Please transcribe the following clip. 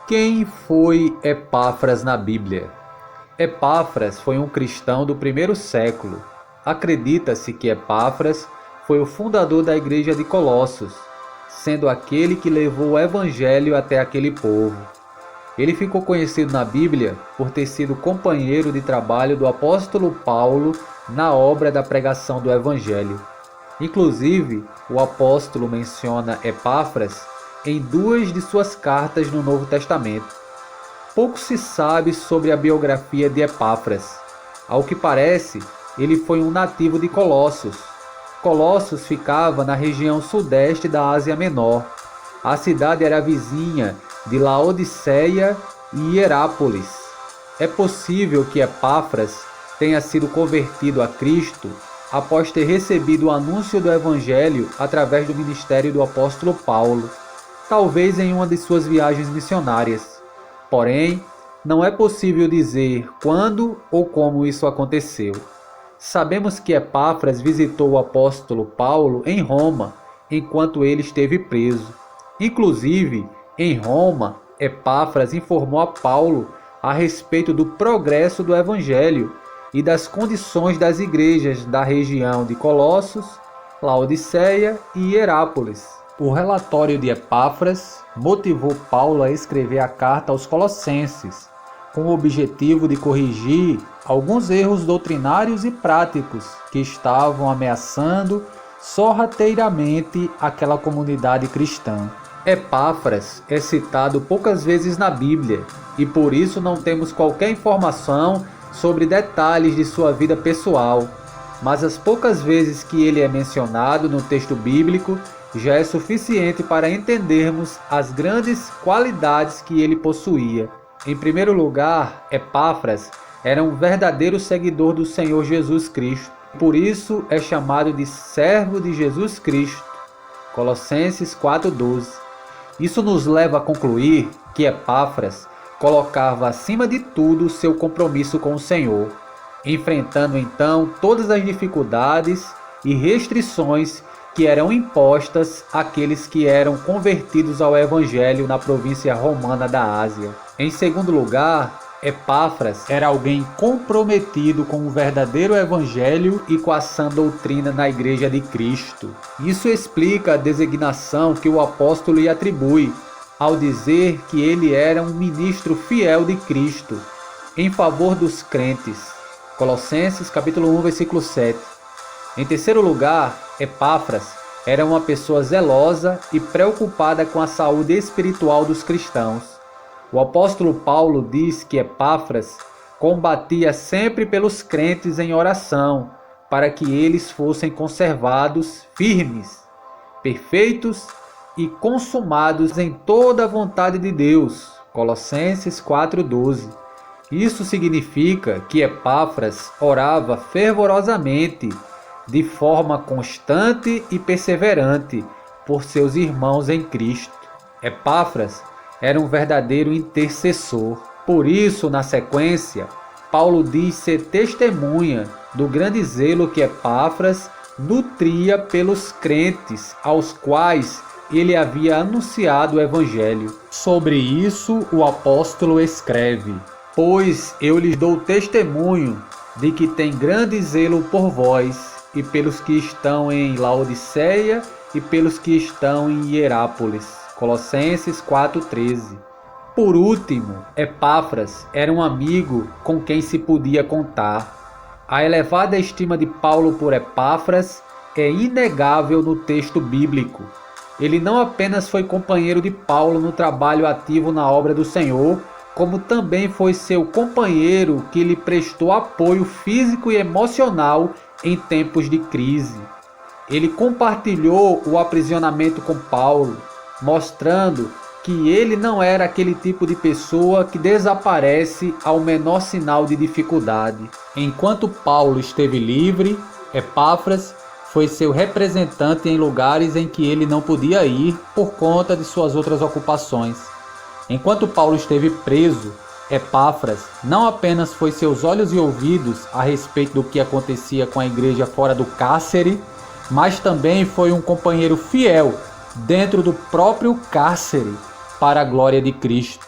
Quem foi Epáfras na Bíblia? Epáfras foi um cristão do primeiro século. Acredita-se que Epáfras foi o fundador da igreja de Colossos, sendo aquele que levou o evangelho até aquele povo. Ele ficou conhecido na Bíblia por ter sido companheiro de trabalho do apóstolo Paulo na obra da pregação do evangelho. Inclusive, o apóstolo menciona Epáfras em 2 de suas cartas no Novo Testamento. Pouco se sabe sobre a biografia de Epáfras. Ao que parece, ele foi um nativo de Colossos. Colossos ficava na região sudeste da Ásia Menor. A cidade era vizinha de Laodiceia e Hierápolis. É possível que Epáfras tenha sido convertido a Cristo após ter recebido o anúncio do Evangelho através do ministério do apóstolo Paulo, talvez em uma de suas viagens missionárias. Porém, não é possível dizer quando ou como isso aconteceu. Sabemos que Epáfras visitou o apóstolo Paulo em Roma, enquanto ele esteve preso. Inclusive, em Roma, Epáfras informou a Paulo a respeito do progresso do Evangelho e das condições das igrejas da região de Colossos, Laodiceia e Hierápolis. O relatório de Epáfras motivou Paulo a escrever a carta aos Colossenses, com o objetivo de corrigir alguns erros doutrinários e práticos que estavam ameaçando sorrateiramente aquela comunidade cristã. Epáfras é citado poucas vezes na Bíblia e por isso não temos qualquer informação sobre detalhes de sua vida pessoal, mas as poucas vezes que ele é mencionado no texto bíblico já é suficiente para entendermos as grandes qualidades que ele possuía. Em primeiro lugar, Epáfras era um verdadeiro seguidor do Senhor Jesus Cristo, por isso é chamado de servo de Jesus Cristo. Colossenses 4:12. Isso nos leva a concluir que Epáfras colocava acima de tudo seu compromisso com o Senhor, enfrentando então todas as dificuldades e restrições que eram impostas àqueles que eram convertidos ao Evangelho na província romana da Ásia. Em segundo lugar, Epáfras era alguém comprometido com o verdadeiro Evangelho e com a sã doutrina na Igreja de Cristo. Isso explica a designação que o apóstolo lhe atribui, ao dizer que ele era um ministro fiel de Cristo, em favor dos crentes. Colossenses capítulo 1, versículo 7. Em terceiro lugar, Epáfras era uma pessoa zelosa e preocupada com a saúde espiritual dos cristãos. O apóstolo Paulo diz que Epáfras combatia sempre pelos crentes em oração, para que eles fossem conservados firmes, perfeitos e consumados em toda a vontade de Deus. Colossenses 4:12. Isso significa que Epáfras orava fervorosamente, de forma constante e perseverante, por seus irmãos em Cristo. Epáfras era um verdadeiro intercessor. Por isso, na sequência, Paulo diz ser testemunha do grande zelo que Epáfras nutria pelos crentes aos quais ele havia anunciado o Evangelho. Sobre isso, o apóstolo escreve: Pois eu lhes dou testemunho de que tem grande zelo por vós, e pelos que estão em Laodiceia, e pelos que estão em Hierápolis. Colossenses 4:13. Por último, Epáfras era um amigo com quem se podia contar. A elevada estima de Paulo por Epáfras é inegável no texto bíblico. Ele não apenas foi companheiro de Paulo no trabalho ativo na obra do Senhor, como também foi seu companheiro que lhe prestou apoio físico e emocional em tempos de crise. Ele compartilhou o aprisionamento com Paulo, mostrando que ele não era aquele tipo de pessoa que desaparece ao menor sinal de dificuldade. Enquanto Paulo esteve livre, Epáfras foi seu representante em lugares em que ele não podia ir por conta de suas outras ocupações. Enquanto Paulo esteve preso, Epáfras não apenas foi seus olhos e ouvidos a respeito do que acontecia com a igreja fora do cárcere, mas também foi um companheiro fiel dentro do próprio cárcere para a glória de Cristo.